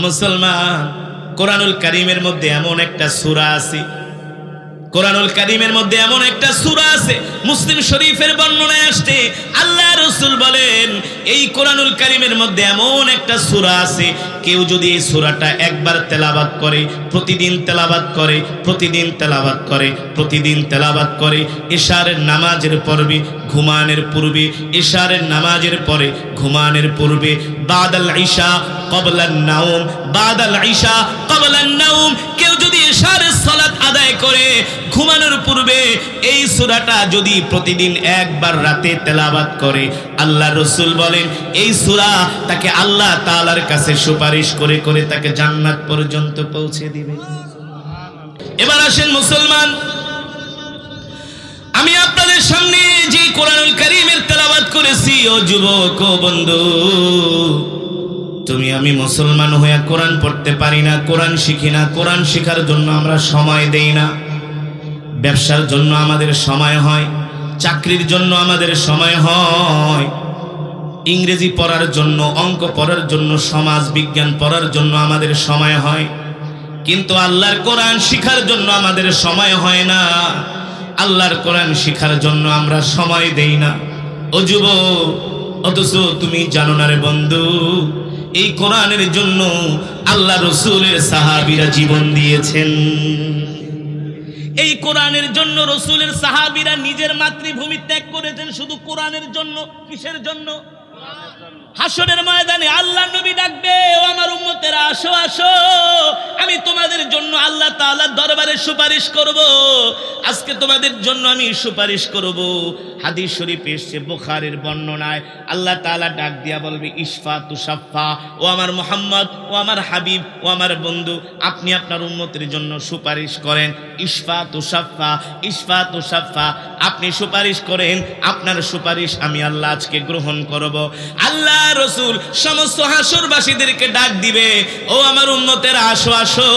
মুসলমান, কোরআনুল কারীমের মধ্যে এমন একটা সূরা আছে, কোরআনুল কারীমের মধ্যে এমন একটা সূরা আছে, মুসলিম শরীফের বর্ণনায় আসছে আল্লাহ রাসূল বলেন এই কোরআনুল কারীমের মধ্যে এমন একটা সূরা আছে, কেউ যদি এই সূরাটা একবার তেলাওয়াত করে, প্রতিদিন তেলাওয়াত করে, প্রতিদিন তেলাওয়াত করে, প্রতিদিন তেলাওয়াত করে, ইশারের নামাজের পূর্বে, ঘুমানোর পূর্বে, ইশারের নামাজের পরে, ঘুমানোর পূর্বে, বাদাল ইশা ক্বাবলান নাওম, বাদাল ইশা ক্বাবলান নাওম, কেউ যদি ইশারের সালাত আদায় করে ঘুমানোর পূর্বে এই সূরাটা যদি প্রতিদিন একবার রাতে তেলাওয়াত করে, আল্লাহ রাসূল বলেন এই সূরা তাকে আল্লাহ তাআলার কাছে সুপারিশ করে করে তাকে জান্নাত পর্যন্ত পৌঁছে দিবে। এবার আসেন মুসলমান, আমি আপনাদের সামনে যে কোরআনুল কারীমের তেলাওয়াত করেছি, ও যুবক, ও বন্ধু, তুমি আমি মুসলমান হয়ে কোরআন পড়তে পারি না, কোরআন শিখি না, কোরআন শেখার জন্য আমরা সময় দেই না। ব্যবসার জন্য আমাদের সময় হয়, চাকরির জন্য আমাদের সময় হয়, ইংরেজি পড়ার জন্য, অঙ্ক পড়ার জন্য, সমাজ বিজ্ঞান পড়ার জন্য আমাদের সময় হয়, কিন্তু আল্লাহর কোরআন শিখার জন্য আমাদের সময় হয় না। আল্লাহর কোরআন শিখার জন্য আমরা সময় দেই না। ও যুবক, অথচ তুমি জানো না রে বন্ধু, এই কোরআনের জন্য আল্লাহ রাসূলের সাহাবীরা জীবন দিয়েছেন। এই কোরআনের জন্য রাসূলের সাহাবীরা নিজের মাতৃভূমি ত্যাগ করেছেন শুধু কোরআনের জন্য। কিসের জন্য? হাসরের ময়দানে আল্লাহ নবী ডাকবে, ও আমার উম্মতেরা আসো আসো, আমি তোমাদের জন্য আল্লাহ তাআলার দরবারে সুপারিশ করব, আজকে তোমাদের জন্য আমি সুপারিশ করব। হাদিস শরীফে এসেছে, বুখারীর বর্ণনায় আল্লাহ তাআলা ডাক দিয়া বলবে ইশফা তুশাফা, ও আমার মুহাম্মদ, ও আমার হাবিব, ও আমার বন্ধু, আপনি আপনার উম্মতের জন্য সুপারিশ করেন। ইশফা তুশাফা, ইশফা তুশাফা, আপনি সুপারিশ করেন, আপনার সুপারিশ আমি আল্লাহ আজকে গ্রহণ করব। আল্লাহ রাসূল সমস্ত হাসরবাসীদেরকে ডাক দিবে, ও আমার উম্মতেরা আসো আসো,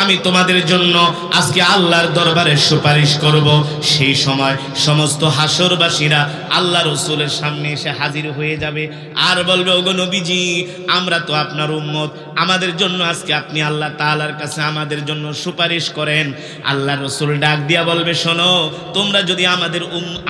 আমি তোমাদের জন্য আজকে আল্লাহর দরবারে সুপারিশ করব। সেই সময় সমস্ত হাসরবাসীরা আল্লাহ রাসূলের সামনে এসে হাজির হয়ে যাবে আর বলবে, ওগো নবীজি, আমরা তো আপনার উম্মত, আমাদের জন্য আজকে আপনি আল্লাহ তাআলার কাছে আমাদের জন্য সুপারিশ করেন। আল্লাহ রাসূল ডাক দিয়া বলবে, শোনো, তোমরা যদি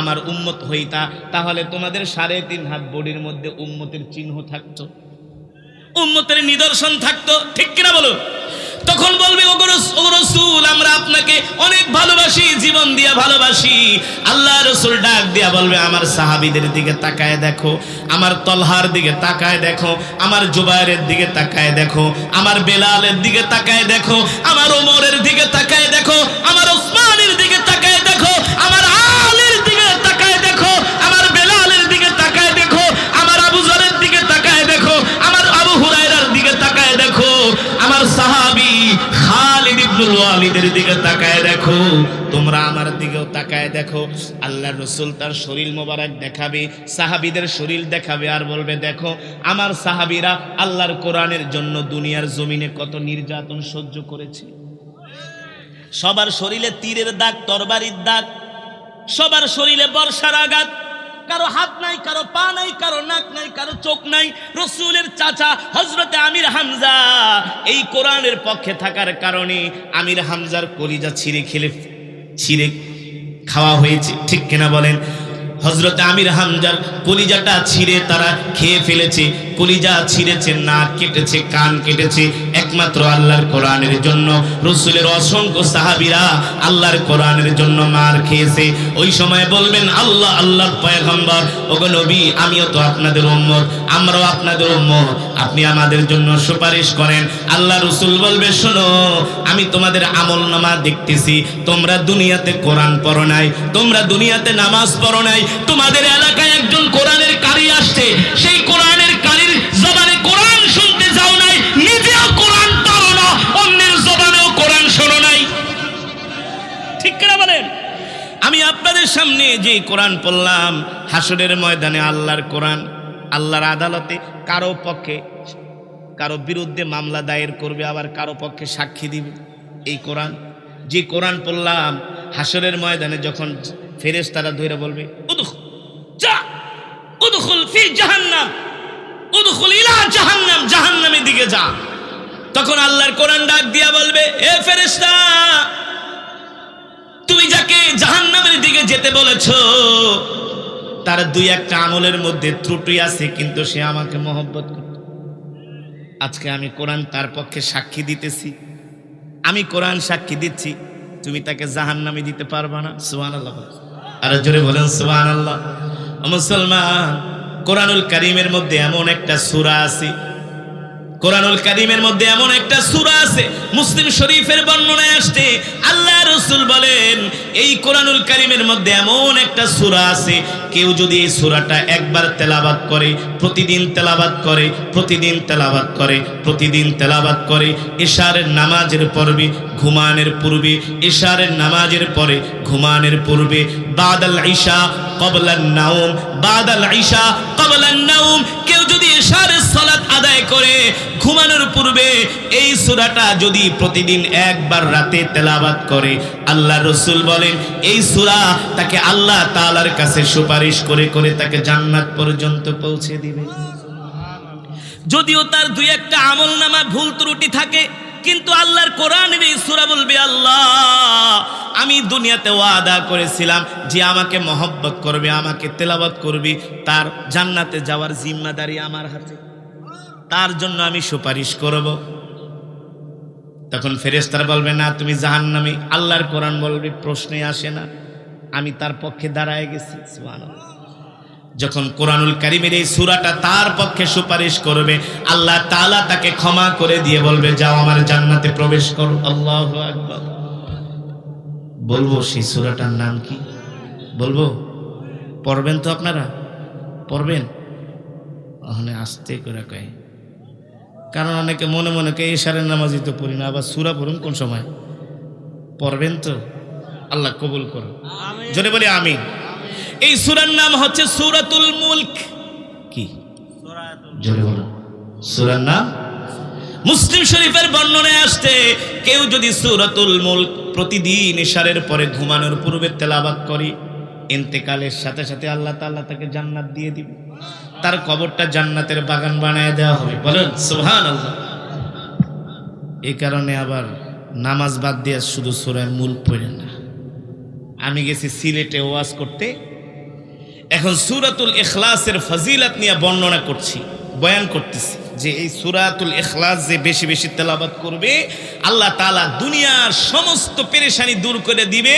আমার উম্মত হইতা তাহলে তোমাদের 3.5 হাত বডির মধ্যে উম্মতের চিহ্ন থাকতো, উম্মতের নিদর্শন থাকতো, ঠিক কিনা বলো? তখন বলবে, ওগো রাসূল, আমরা আপনাকে অনেক ভালোবাসি, জীবন দিয়া ভালোবাসি। আল্লাহ রাসূল ডাক দিয়া বলবে, আমার সাহাবীদের দিকে তাকায় দেখো, আমার তলহার দিকে তাকায় দেখো, আমার জুবাইরের দিকে তাকায় দেখো, আমার বেলালের দিকে তাকায় দেখো, আমার ওমরের দিকে তাকায় দেখো, আমার ওসমানের দিকে তাকায় দেখো, আমার আলীর দিকে তাকায় দেখো, আমার বেলালের দিকে তাকায় দেখো, আমার আবু যরের দিকে তাকায় দেখো, আমার আবু হুরায়রার দিকে তাকায় দেখো, আমার সাহাবী খালিদ ইবনুল ওয়ালিদের দিকে তাকায় দেখো, তোমরা আমার দিকেও তাকায় দেখো। আল্লাহর রাসূল তার শরীর মোবারক দেখাবে, সাহাবীদের শরীর দেখাবে আর বলবে, দেখো আমার সাহাবীরা আল্লাহর কোরআনের জন্য দুনিয়ার জমিনে কত নির্যাতন সহ্য করেছে। সবার শরীরে তীরের দাগ, তরবারির দাগ, সবার শরীরে বর্ষার আঘাত, কারো হাত নাই, কারো পা নাই, কারো নাক নাই, কারো চোখ নাই। রাসূলের চাচা হযরতে আমির হামজা এই কোরআনের পক্ষে থাকার কারণে আমির হামজার কলিজা ছিঁড়ে খাওয়া হয়েছে, ঠিক কিনা বলেন? হযরতে আমির হামজার কলিজাটা ছিঁড়ে তারা খেয়ে ফেলেছে। কলিজা ছিঁড়েছে, নাক কেটেছে, কান কেটেছে, একমাত্র আল্লাহর কোরআনের জন্য। রাসূলের অসংখ্য সাহাবীরা আল্লাহর কোরআনের জন্য মার খেয়েছে। ওই সময় বলবেন, আল্লাহ আল্লাহর পয়গম্বর, ওগো নবী, আমিও তো আপনাদের উম্মত, আমরাও আপনাদের উম্মত, আপনি আমাদের জন্য সুপারিশ করেন। আল্লাহ রাসূল বলবে, শোনো, আমি তোমাদের আমলনামা দেখতেছি, তোমরা দুনিয়াতে কোরআন পড়ো নাই, তোমরা দুনিয়াতে নামাজ পড়ো নাই, তোমাদের এলাকায় একজন কোরআনের কারি আসছে, সেই কোরআনের কারির জবানে কোরআন শুনতে যাও নাই, নিজেও কোরআন পড়ো না, অন্যের জবানেও কোরআন শোনো নাই, ঠিক কিনা বলেন? আমি আপনাদের সামনে যে কোরআন পড়লাম, হাসরের ময়দানে আল্লাহর কোরআন আল্লাহর আদালতে কারো পক্ষে কারো বিরুদ্ধে মামলা দায়ের করবে, আবার কারো পক্ষে সাক্ষী দিবে। এই কোরআন, যে কোরআন পড়লাম, হাসরের ময়দানে যখন ফেরেশতারা ধরে বলবে, উদখুল ফি জাহান্নাম, উদখুল ইলা জাহান্নাম, জাহান্নামের দিকে যা, তখন আল্লাহর কোরআন ডাক দিয়া বলবে, এ ফেরেশতা, তুমি যাকে জাহান্নামের দিকে যেতে বলেছো তার দুই একটা আমলের মধ্যে ত্রুটি আছে, কিন্তু সে আমাকে মহব্বত করত। আজকে আমি কোরআন তার পক্ষে সাক্ষী দিতেছি, আমি কোরআন সাক্ষী দিচ্ছি, তুমি তাকে জাহান্নামে দিতে পারবা না। সুবহানাল্লাহ। আর জোরে বলেন সুবহানাল্লাহ। মুসলমান, কোরআনুল কারীমের মধ্যে এমন একটা সূরা আছে, কোরআনুল কারীমের মধ্যে এমন একটা সূরা আছে, মুসলিম শরীফের বর্ণনায় আসছে আল্লাহ রাসূল বলেন, এই কোরআনুল কারীমের মধ্যে এমন একটা সূরা আছে, কেউ যদি এই সূরাটা একবার তেলাওয়াত করে, প্রতিদিন তেলাওয়াত করে, প্রতিদিন তেলাওয়াত করে, প্রতিদিন তেলাওয়াত করে, ইশারের নামাজের পূর্বে, ঘুমানোর পূর্বে, ইশারের নামাজের পরে, ঘুমানোর পূর্বে, বাদাল ইশা ক্বাবলান নাওম, বাদাল ইশা ক্বাবলান নাওম, কেউ যদি ইশারের সালাত আদায় করে ঘুমানোর পূর্বে এই সূরাটা যদি প্রতিদিন একবার রাতে তেলাওয়াত করে, আল্লাহ রাসূল বলেন এই সূরা তাকে আল্লাহ তাআলার কাছে সুপারিশ করে করে তাকে জান্নাত পর্যন্ত পৌঁছে দিবে। যদিও তার দুই একটা আমলনামা ভুল ত্রুটি থাকে, কিন্তু আল্লাহর কোরআনের এই সূরা বলবে, আল্লাহ আমি দুনিয়াতে ওয়াদা করেছিলাম যে আমাকে মহব্বত করবে, আমাকে তেলাওয়াত করবে, তার জান্নাতে যাওয়ার জিম্মাদারি আমার হাতে, তার জন্য আমি সুপারিশ করব। তখন ফেরেশতারা বলবে, না তুমি জাহান্নামী। আল্লাহর কোরআন বলবে, প্রশ্নে আসে না, আমি তার পক্ষে দাঁড়ায় গেছি। সুবহানাল্লাহ। যখন কোরআনুল কারীমের এই সূরাটা তার পক্ষে সুপারিশ করবে, আল্লাহ তাআলা তাকে ক্ষমা করে দিয়ে বলবে, যাও আমার জান্নাতে প্রবেশ করো। আল্লাহু আকবার। বলবো সেই সূরাটার নাম কি? বলবো? পড়বেন তো আপনারা? পড়বেন? ওখানে আস্তে করে কয়, কারণ অনেকে মনে মনে কে ইশারের নামাজই তো পড়ি না, আবার সূরা পড়ুন কোন সময়? পড়বেন তো? আল্লাহ কবুল করুন। জোরে বলি আমিন। এই সূরার নাম হচ্ছে সূরাতুল মুলক। কি? জোরে বলুন। সূরার নাম? মুসলিম শরীফের বর্ণনায় আসছে, কেউ যদি সূরাতুল মুলক প্রতিদিন ইশারের পরে ঘুমানোর পূর্বে তেলাওয়াত করে, ইন্তেকালের সাথে সাথে আল্লাহ তাআলা তাকে জান্নাত দিয়ে দিবে, তার কবরটা জান্নাতের বাগান বানায় দেওয়া হবে। বলেন সুবহানাল্লাহ। এই কারণে আবার নামাজ বাদ দিয়ে শুধু সূরা মুলক পড়েন না। আমি গেছি সিলেটে ওয়াজ করতে, এখন সূরাতুল ইখলাসের ফজিলত নিয়ে বর্ণনা করছি, বয়ান করতেছি যে এই সূরাতুল ইখলাস যে বেশি বেশি তেলাওয়াত করবে, আল্লাহ তাআলা দুনিয়ার সমস্ত পেরেশানি দূর করে দিবে,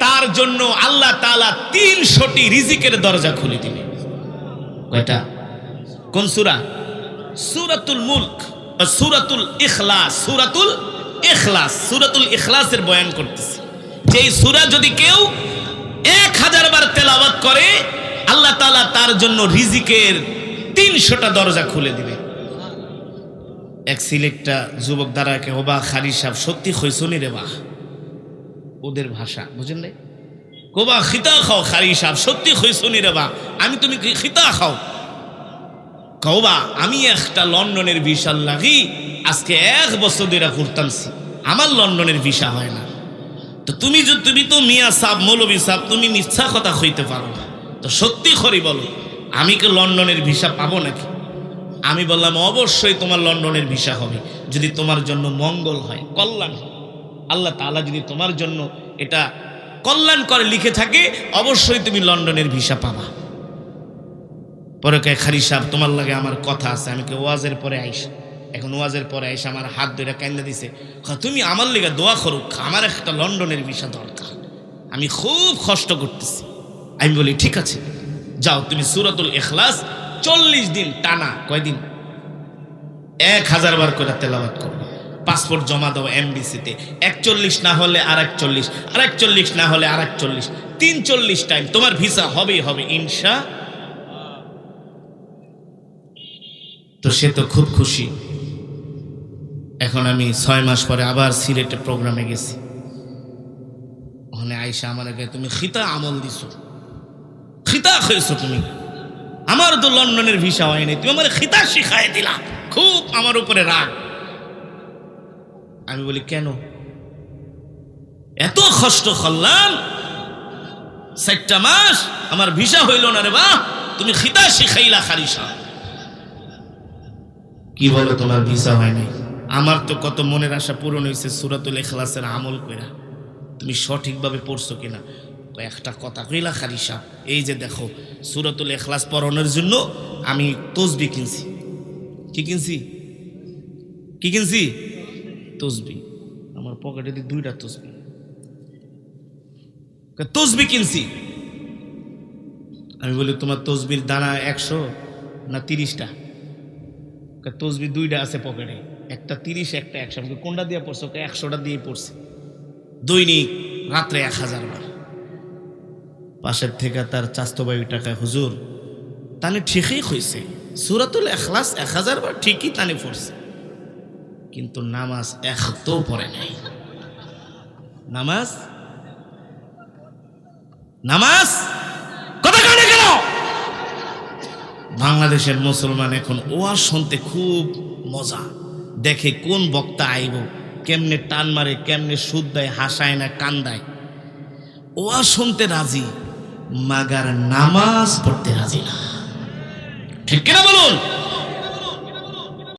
তার জন্য আল্লাহ তাআলা 300টি রিজিকের দরজা খুলে দিবে। কয়টা? কোন সূরা? সূরাতুল মুলক, সূরাতুল ইখলাস, সূরাতুল ইখলাস, সূরাতুল ইখলাসের বয়ান করতেছি যে এই সূরা যদি কেউ 1000 বার তেলাওয়াত করে, আল্লাহ তাআলা তার জন্য রিজিকের 300টা দরজা খুলে দিবে। এক সিলেক্টটা যুবক দ্বারাকে, ওবা খারি সাহেব সত্যি খৈসনি রে বাহ, ওদের ভাষা বুঝেন নাই, কোবা খিতা খাও খারি সাহেব সত্যি খৈসনি রে বাহ, আমি তুমি খিতা খাও। কওবা আমি একটা লন্ডনের ভিসা লাগি আজকে 1 বছর ধরে ঘুরতামছি, আমার লন্ডনের ভিসা হয় না। তো তুমি তো মিয়া সাহেব, মৌলভী সাহেব, তুমি মিথ্যা কথা হইতে পারো না, তো সত্যি করে বলো আমি কি লন্ডনের ভিসা পাবো নাকি? আমি বললাম, অবশ্যই তোমার লন্ডনের ভিসা হবে যদি তোমার জন্য মঙ্গল হয়, কল্যাণ হয়। আল্লাহ তাআলা যদি তোমার জন্য এটা কল্যাণ করে লিখে থাকে, অবশ্যই তুমি লন্ডনের ভিসা পাবা। পরে কে খারি সাহেব তোমার লাগে আমার কথা আছে। আমি কে ওয়াজের পরে আইসা, এখন ওয়াজের পরে আইসা আমার হাত ধরে কান্দা দিছে, তুমি আমার লেগে দোয়া করো, আমার একটা লন্ডনের ভিসা দরকার, আমি খুব কষ্ট করতেছি। আমি বলি ঠিক আছে, যাও তুমি সূরাতুল ইখলাস 40 দিন টানা, কয়দিন? 1000 বার করে তেলাওয়াত করবে। পাসপোর্ট জমা দাও এমবিসিতে, 41 না হলে আর 41, আর 41 না হলে আর 41, 43 টাইম তোমার ভিসা হবেই হবে ইনশা। তো সে তো খুব খুশি। এখন আমি 6 মাস পরে আবার সিলেটে প্রোগ্রামে গেছি, ওখানে আইসা আমার আগে, তুমি খিতা আমল দিছো, খিতা খেয়েছো তুমি, আমার তো লন্ডনের ভিসা হয়নি, তুমি আমার খিতা শিখাই দিলা, খুব আমার উপরে রাগ। আমি বলি কেন? এত কষ্ট করলাম 4টা মাস, আমার ভিসা হইল না রে বাহ, তুমি খিতা শিখাইলা খারিসা। কি বলো তোমার ভিসা হয় নাই? আমার তো কত মনের আশা পূরণ হয়েছে সূরাতুল ইখলাসের আমল কইরা। তুমি সঠিকভাবে পড়ছো কিনা? একটা কথা কইলা খালি সাহ, এই যে দেখো সূরাতুল ইখলাস পড়ানোর জন্য আমি তসবিহ কিনছি। কি কিনছি? কি কিনছি? তসবিহ। আমার পকেটে দিয়ে 2টা তসবিহ, তসবিহ কিনছি। আমি বলি তোমার তসবির দানা 100 না 30টা? তসবিহ 2টা আছে পকেটে, একটা 30 একটা 100। আমি কোনটা দিয়ে পড়ছো? 100টা দিয়ে পড়ছি দৈনিক রাত্রে 1000 বার। পাশের থেকে তার চাস্তো ভাই টাকা, হুজুর তানে ঠিকই হয়েছে, সূরাতুল ইখলাস 1000 বার ঠিকই তানে পড়ছে, কিন্তু নামাজ একটাও পড়ে নাই। নামাজ নামাজ কথা কানে কেন? বাংলাদেশের মুসলমান এখন ওয়াজ শুনতে খুব মজা, দেখে কোন বক্তা আইব, কেমনে টান মারে, কেমনে সুদ দেয়, হাসায় না কান্দায়। ওয়াজ শুনতে রাজি, মাগার নামাজ পড়তে রাজি না। ঠিক কিনা বলুন?